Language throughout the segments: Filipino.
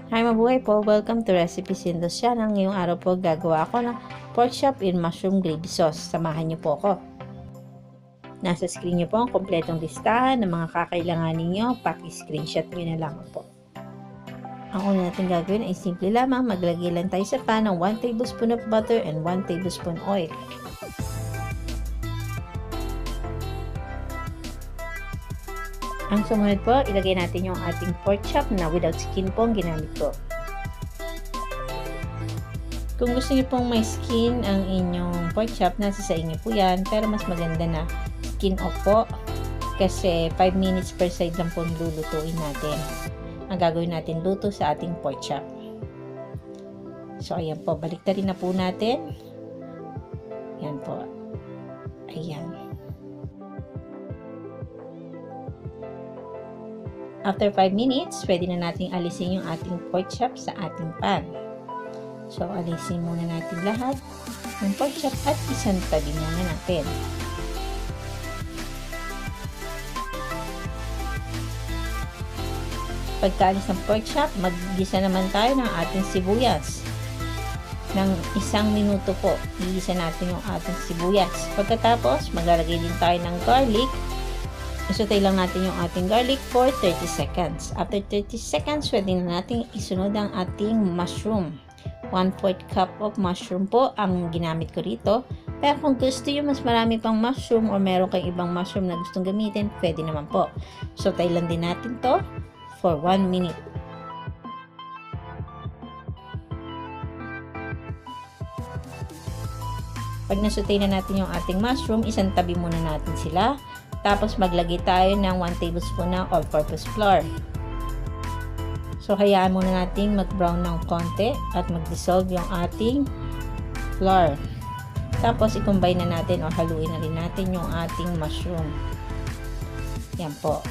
Hi mabuhay po, welcome to Recipes Indos Channel. Ngayong araw po gagawa ako ng pork chop in mushroom gravy sauce. Samahan niyo po ako. Nasa screen niyo po ang kompletong listahan ng mga kakailanganin niyo. Paki-screenshot niyo na lang po. Ang una natin gagawin ay simple lamang. Maglagay lang tayo sa pan ng 1 tablespoon of butter and 1 tablespoon oil. Ang sumunod po, ilagay natin yung ating pork chop na without skin po ang ginamit ko. Kung gusto niyo pong may skin ang inyong pork chop, nasa sa inyo po yan. Pero mas maganda na skin off po. Kasi 5 minutes per side lang po lulutuin natin. Ang gagawin natin luto sa ating pork chop. So ayan po, baliktarin na po natin. Ayan po. Ayan. After 5 minutes, pwede na nating alisin yung ating pork chop sa ating pan. So, alisin muna natin lahat ng pork chop at isang tabi muna natin. Pagkaalis ng pork chop, mag-gisa naman tayo ng ating sibuyas. Ng 1 minuto po, igisa natin yung ating sibuyas. Pagkatapos, maglalagay din tayo ng garlic. Isutay lang natin yung ating garlic for 30 seconds. After 30 seconds, pwede na natin isunod ang ating mushroom. 1/4 cup of mushroom po ang ginamit ko rito. Pero kung gusto nyo mas marami pang mushroom or meron kayong ibang mushroom na gustong gamitin, pwede naman po. Sutay lang din natin to for 1 minute. Pag nasutay na natin yung ating mushroom, isang tabi muna natin sila. Tapos maglagay tayo ng 1 tablespoon ng all-purpose flour. So hayaan muna natin mag-brown ng konti at mag-dissolve yung ating flour. Tapos i-combine na natin o haluin na rin natin yung ating mushroom. Yan po.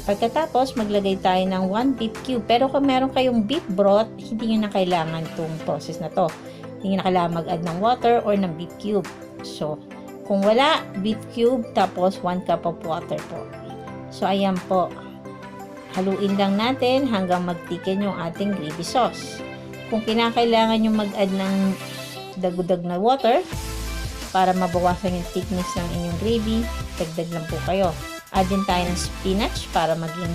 Pagkatapos maglagay tayo ng 1 beef cube. Pero kung meron kayong beef broth, hindi nyo na kailangan itong process na to. Hindi nyo na kailangan mag-add ng water or ng beef cube. So kung wala, beef cube, tapos 1 cup of water po. So, ayan po. Haluin lang natin hanggang magtiken yung ating gravy sauce. Kung kinakailangan nyo mag-add ng dagdag na water para mabawasan yung thickness ng inyong gravy, dagdag lang po kayo. Add din tayo ng spinach para maging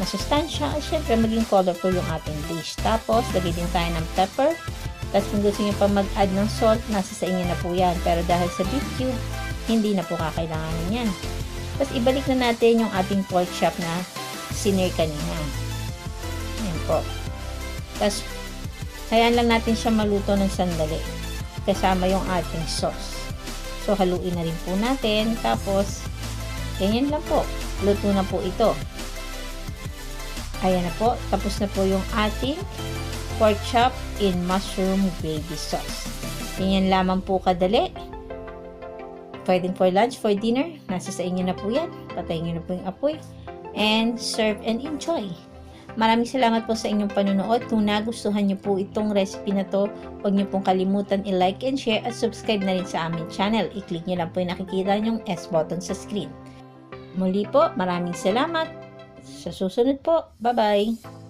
masustansya at syempre maging colorful yung ating dish. Tapos, lagay din tayo ng pepper. Tapos kung gusto nyo pa mag-add ng salt, nasa sa inyo na po yan. Pero dahil sa beef cube, hindi na po kakailanganin yan. Tapos ibalik na natin yung ating pork chop na sinir kanina. Ayan po. Tapos hayaan lang natin siya maluto ng sandali. Kasama yung ating sauce. So haluin na rin po natin. Tapos, ganyan lang po. Luto na po ito. Ayan na po. Tapos na po yung ating pork chop in mushroom gravy sauce. Ganyan lamang po kadali. Pwedeng for lunch, for dinner. Nasa sa inyo na po yan. Patayin nyo na po yung apoy. And serve and enjoy. Maraming salamat po sa inyong panunood. Kung nagustuhan nyo po itong recipe na to, huwag nyo pong kalimutan i-like and share at subscribe na rin sa aming channel. I-click nyo lang po yung nakikita nyong S button sa screen. Muli po, maraming salamat. Sa susunod po. Bye-bye!